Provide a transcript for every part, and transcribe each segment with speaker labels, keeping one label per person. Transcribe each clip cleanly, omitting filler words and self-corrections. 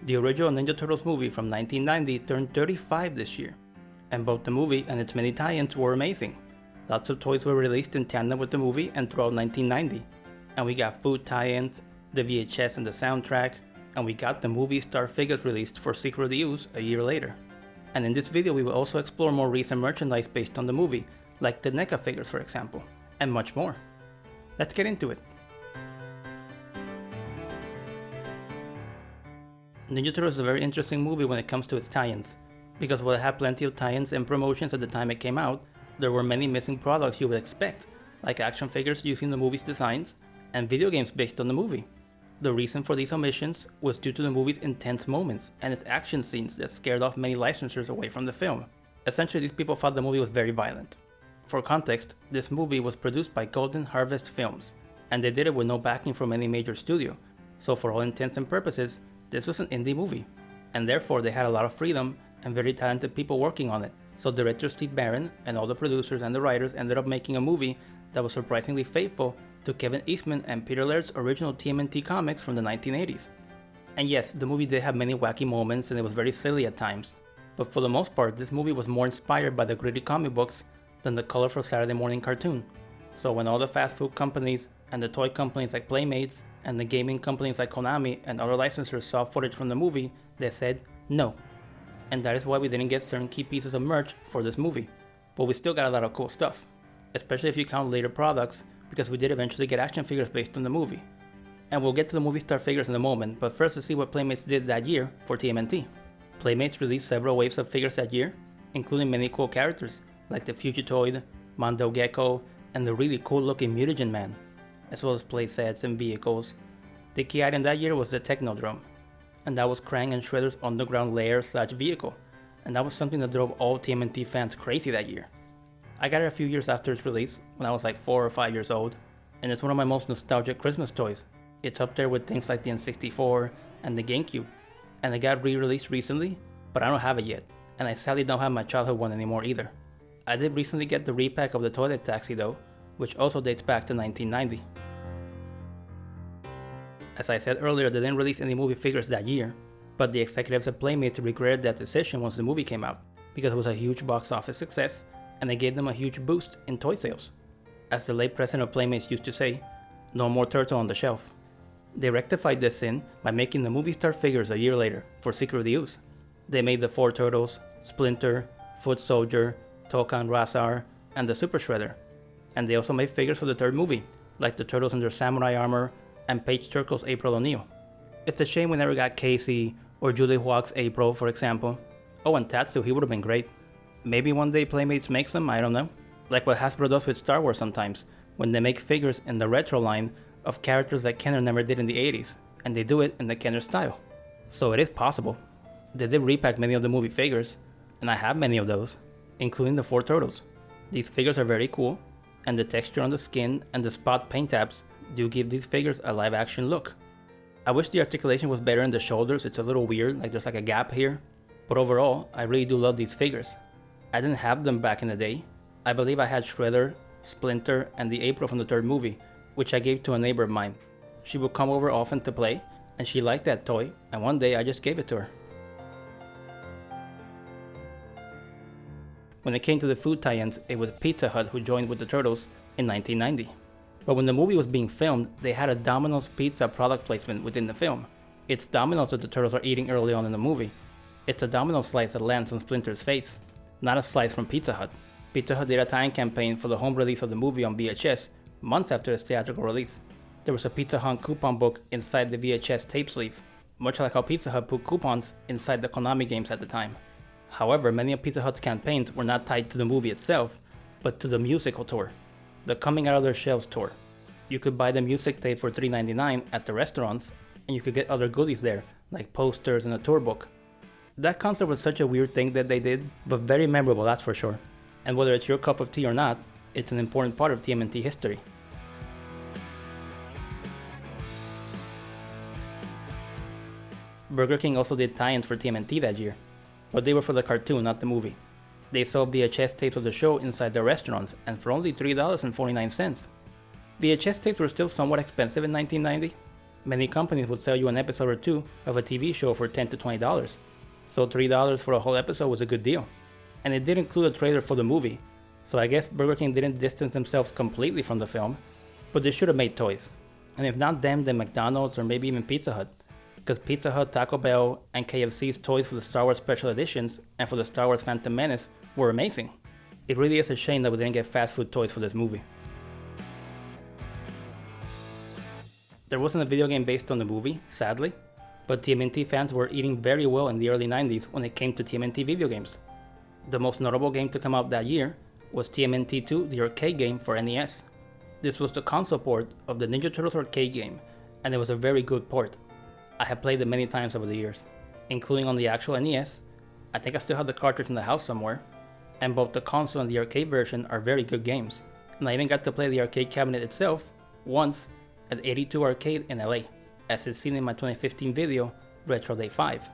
Speaker 1: The original Ninja Turtles movie from 1990 turned 35 this year, and both the movie and its many tie-ins were amazing. Lots of toys were released in tandem with the movie and throughout 1990, and we got food tie-ins, the VHS and the soundtrack, and we got the movie star figures released for secret use a year later. And in this video we will also explore more recent merchandise based on the movie, like the NECA figures for example, and much more. Let's get into it. Ninja Turtles is a very interesting movie when it comes to its tie-ins, because while it had plenty of tie-ins and promotions at the time it came out, there were many missing products you would expect, like action figures using the movie's designs, and video games based on the movie. The reason for these omissions was due to the movie's intense moments and its action scenes that scared off many licensors away from the film. Essentially, these people thought the movie was very violent. For context, this movie was produced by Golden Harvest Films, and they did it with no backing from any major studio, so for all intents and purposes, this was an indie movie, and therefore they had a lot of freedom and very talented people working on it. So director Steve Barron and all the producers and the writers ended up making a movie that was surprisingly faithful to Kevin Eastman and Peter Laird's original TMNT comics from the 1980s. And yes, the movie did have many wacky moments and it was very silly at times, but for the most part this movie was more inspired by the gritty comic books than the colorful Saturday morning cartoon. So when all the fast food companies and the toy companies like Playmates and the gaming companies like Konami and other licensors saw footage from the movie, they said no. And that is why we didn't get certain key pieces of merch for this movie, but we still got a lot of cool stuff, especially if you count later products, because we did eventually get action figures based on the movie. And we'll get to the movie star figures in a moment, but first let's see what Playmates did that year for TMNT. Playmates released several waves of figures that year, including many cool characters like the Fugitoid, Mondo Gecko, and the really cool looking Mutagen Man, as well as playsets and vehicles. The key item that year was the Technodrome, and that was Krang and Shredder's underground lair / vehicle, and that was something that drove all TMNT fans crazy that year. I got it a few years after its release, when I was like 4 or 5 years old, and it's one of my most nostalgic Christmas toys. It's up there with things like the N64 and the GameCube, and it got re-released recently, but I don't have it yet, and I sadly don't have my childhood one anymore either. I did recently get the repack of the Toilet Taxi though, which also dates back to 1990. As I said earlier, they didn't release any movie figures that year, but the executives at Playmates regretted that decision once the movie came out, because it was a huge box office success, and it gave them a huge boost in toy sales. As the late president of Playmates used to say, no more turtle on the shelf. They rectified this sin by making the movie star figures a year later for secret use. They made the 4 Turtles, Splinter, Foot Soldier, Tokan Razar, and the Super Shredder. And they also made figures for the third movie, like the Turtles in their samurai armor and Paige Turkle's April O'Neil. It's a shame we never got Casey or Judith Hoag's April, for example. Oh, and Tatsu, he would have been great. Maybe one day Playmates makes them, I don't know. Like what Hasbro does with Star Wars sometimes, when they make figures in the retro line of characters that Kenner never did in the 80s, and they do it in the Kenner style. So it is possible. They did repack many of the movie figures, and I have many of those, including the 4 Turtles. These figures are very cool, and the texture on the skin and the spot paint apps do give these figures a live action look. I wish the articulation was better in the shoulders, it's a little weird, like there's like a gap here. But overall, I really do love these figures. I didn't have them back in the day. I believe I had Shredder, Splinter, and the April from the third movie, which I gave to a neighbor of mine. She would come over often to play, and she liked that toy, and one day I just gave it to her. When it came to the food tie-ins, it was Pizza Hut who joined with the Turtles in 1990. But when the movie was being filmed, they had a Domino's pizza product placement within the film. It's Domino's that the Turtles are eating early on in the movie. It's a Domino slice that lands on Splinter's face, not a slice from Pizza Hut. Pizza Hut did a tie-in campaign for the home release of the movie on VHS months after its theatrical release. There was a Pizza Hut coupon book inside the VHS tape sleeve, much like how Pizza Hut put coupons inside the Konami games at the time. However, many of Pizza Hut's campaigns were not tied to the movie itself, but to the musical tour, the Coming Out of Their Shells tour. You could buy the music tape for $3.99 at the restaurants, and you could get other goodies there, like posters and a tour book. That concept was such a weird thing that they did, but very memorable, that's for sure. And whether it's your cup of tea or not, it's an important part of TMNT history. Burger King also did tie-ins for TMNT that year, but they were for the cartoon, not the movie. They sold VHS tapes of the show inside their restaurants, and for only $3.49. VHS tapes were still somewhat expensive in 1990, Many companies would sell you an episode or two of a TV show for $10 to $20, so $3 for a whole episode was a good deal. And it did include a trailer for the movie, so I guess Burger King didn't distance themselves completely from the film, but they should have made toys. And if not them, then McDonald's or maybe even Pizza Hut, because Pizza Hut, Taco Bell, and KFC's toys for the Star Wars Special Editions and for the Star Wars Phantom Menace were amazing. It really is a shame that we didn't get fast food toys for this movie. There wasn't a video game based on the movie, sadly, but TMNT fans were eating very well in the early 90s when it came to TMNT video games. The most notable game to come out that year was TMNT 2, the arcade game for NES. This was the console port of the Ninja Turtles arcade game, and it was a very good port. I have played it many times over the years, including on the actual NES. I think I still have the cartridge in the house somewhere, and both the console and the arcade version are very good games. And I even got to play the arcade cabinet itself once at 82 Arcade in LA, as is seen in my 2015 video, Retro Day 5,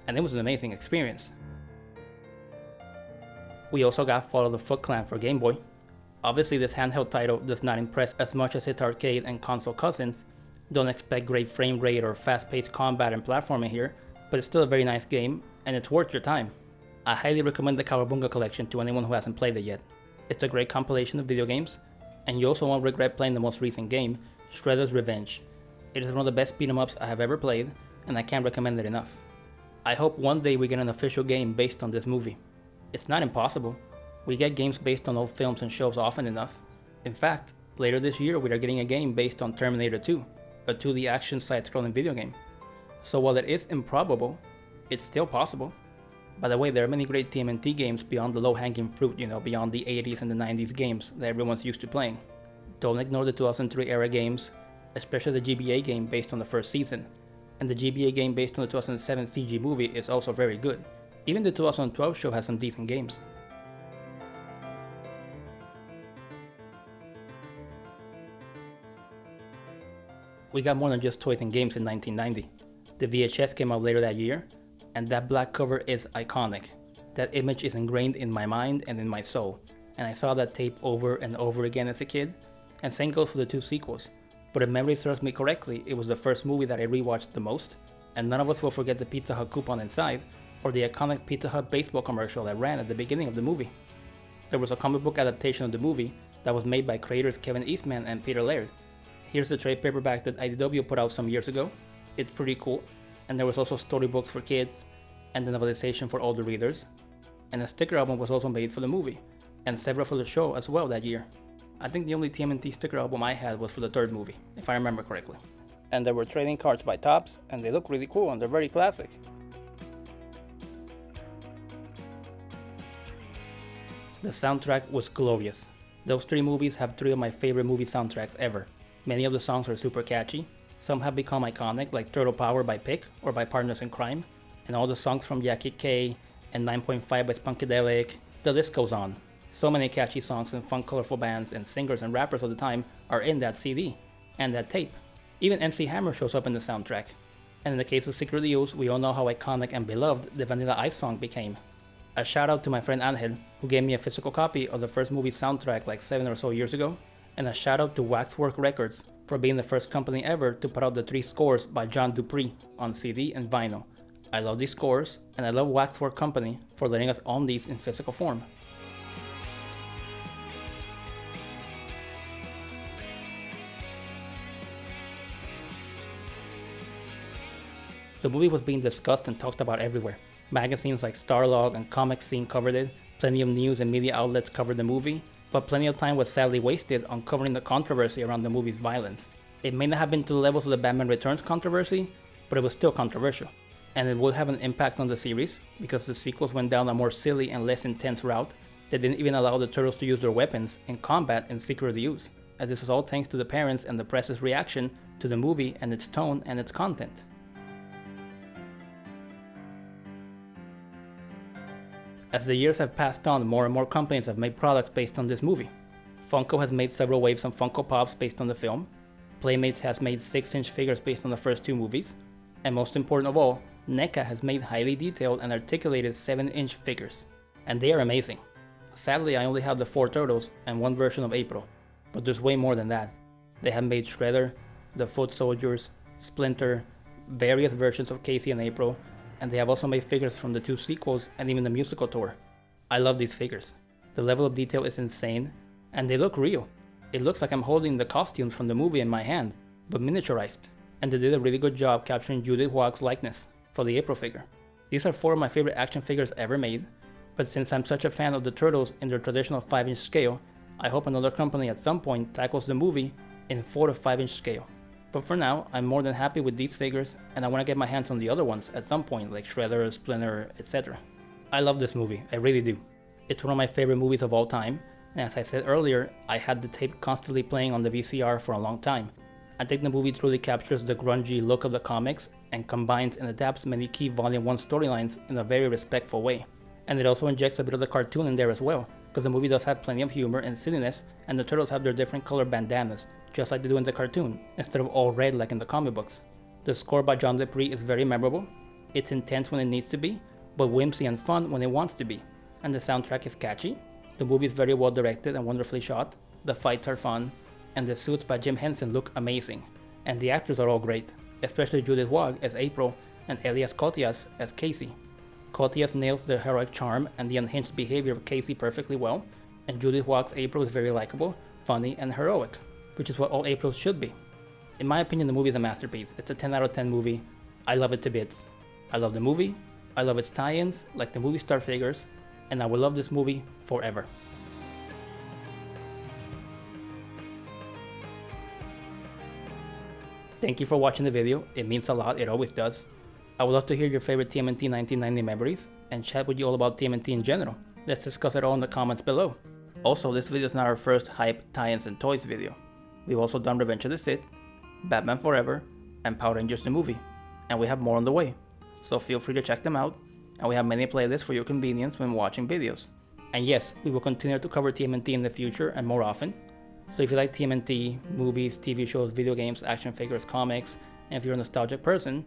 Speaker 1: and it was an amazing experience. We also got Fall of the Foot Clan for Game Boy. Obviously this handheld title does not impress as much as its arcade and console cousins. Don't expect great frame rate or fast-paced combat and platforming here, but it's still a very nice game, and it's worth your time. I highly recommend the Kawabunga collection to anyone who hasn't played it yet. It's a great compilation of video games, and you also won't regret playing the most recent game, Shredder's Revenge. It is one of the best beat 'em ups I have ever played, and I can't recommend it enough. I hope one day we get an official game based on this movie. It's not impossible. We get games based on old films and shows often enough. In fact, later this year we are getting a game based on Terminator 2, a 2D action side-scrolling video game. So while it is improbable, it's still possible. By the way, there are many great TMNT games beyond the low-hanging fruit, beyond the 80s and the 90s games that everyone's used to playing. Don't ignore the 2003 era games, especially the GBA game based on the first season. And the GBA game based on the 2007 CG movie is also very good. Even the 2012 show has some decent games. We got more than just toys and games in 1990. The VHS came out later that year, and that black cover is iconic. That image is ingrained in my mind and in my soul, and I saw that tape over and over again as a kid, and same goes for the two sequels. But if memory serves me correctly, it was the first movie that I rewatched the most, and none of us will forget the Pizza Hut coupon inside, or the iconic Pizza Hut baseball commercial that ran at the beginning of the movie. There was a comic book adaptation of the movie that was made by creators Kevin Eastman and Peter Laird. Here's the trade paperback that IDW put out some years ago. It's pretty cool, and there was also storybooks for kids, and the novelization for older readers, and a sticker album was also made for the movie, and several for the show as well that year. I think the only TMNT sticker album I had was for the third movie, if I remember correctly. And there were trading cards by Topps, and they look really cool and they're very classic. The soundtrack was glorious. Those three movies have three of my favorite movie soundtracks ever. Many of the songs are super catchy. Some have become iconic, like Turtle Power by Pick or by Partners in Crime, and all the songs from Jackie K and 9.5 by Spunkadelic. The list goes on. So many catchy songs and fun, colorful bands and singers and rappers of the time are in that CD and that tape. Even MC Hammer shows up in the soundtrack. And in the case of Secret Deals, we all know how iconic and beloved the Vanilla Ice song became. A shout out to my friend Angel, who gave me a physical copy of the first movie soundtrack like 7 or so years ago. And a shout out to Waxwork Records for being the first company ever to put out the 3 scores by John Dupree on CD and vinyl. I love these scores, and I love Waxwork Company for letting us own these in physical form. The movie was being discussed and talked about everywhere. Magazines like Starlog and Comic Scene covered it, plenty of news and media outlets covered the movie, but plenty of time was sadly wasted on covering the controversy around the movie's violence. It may not have been to the levels of the Batman Returns controversy, but it was still controversial. And it would have an impact on the series, because the sequels went down a more silly and less intense route that didn't even allow the Turtles to use their weapons in combat in secret use, as this was all thanks to the parents and the press's reaction to the movie and its tone and its content. As the years have passed on, more and more companies have made products based on this movie. Funko has made several waves on Funko Pops based on the film, Playmates has made 6-inch figures based on the first 2 movies, and most important of all, NECA has made highly detailed and articulated 7-inch figures, and they are amazing. Sadly, I only have the 4 Turtles and 1 version of April, but there's way more than that. They have made Shredder, the Foot Soldiers, Splinter, various versions of Casey and April, and they have also made figures from the 2 sequels and even the musical tour. I love these figures. The level of detail is insane, and they look real. It looks like I'm holding the costumes from the movie in my hand, but miniaturized. And they did a really good job capturing Judith Hoag's likeness for the April figure. These are 4 of my favorite action figures ever made, but since I'm such a fan of the Turtles in their traditional 5-inch scale, I hope another company at some point tackles the movie in 4 to 5-inch scale. But for now, I'm more than happy with these figures, and I want to get my hands on the other ones at some point, like Shredder, Splinter, etc. I love this movie, I really do. It's one of my favorite movies of all time, and as I said earlier, I had the tape constantly playing on the VCR for a long time. I think the movie truly captures the grungy look of the comics and combines and adapts many key Volume 1 storylines in a very respectful way. And it also injects a bit of the cartoon in there as well, because the movie does have plenty of humor and silliness, and the Turtles have their different color bandanas, just like they do in the cartoon, instead of all red like in the comic books. The score by John Dupree is very memorable. It's intense when it needs to be, but whimsy and fun when it wants to be. And the soundtrack is catchy. The movie is very well directed and wonderfully shot. The fights are fun, and the suits by Jim Henson look amazing. And the actors are all great, especially Judith Hoag as April and Elias Koteas as Casey. Koteas nails the heroic charm and the unhinged behavior of Casey perfectly well, and Judith Hoag's April is very likable, funny, and heroic, which is what all Aprils should be. In my opinion, the movie is a masterpiece. It's a 10 out of 10 movie. I love it to bits. I love the movie, I love its tie-ins, like the movie star figures, and I will love this movie forever. Thank you for watching the video, it means a lot, it always does. I would love to hear your favorite TMNT 1990 memories, and chat with you all about TMNT in general. Let's discuss it all in the comments below. Also, this video is not our first hype, tie-ins, and toys video. We've also done Revenge of the Sith, Batman Forever, and Power Rangers the movie, and we have more on the way, so feel free to check them out, and we have many playlists for your convenience when watching videos. And yes, we will continue to cover TMNT in the future and more often, so if you like TMNT, movies, TV shows, video games, action figures, comics, and if you're a nostalgic person,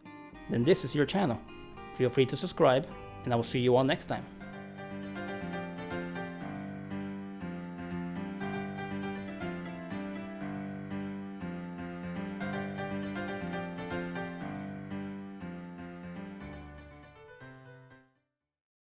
Speaker 1: then this is your channel. Feel free to subscribe, and I will see you all next time.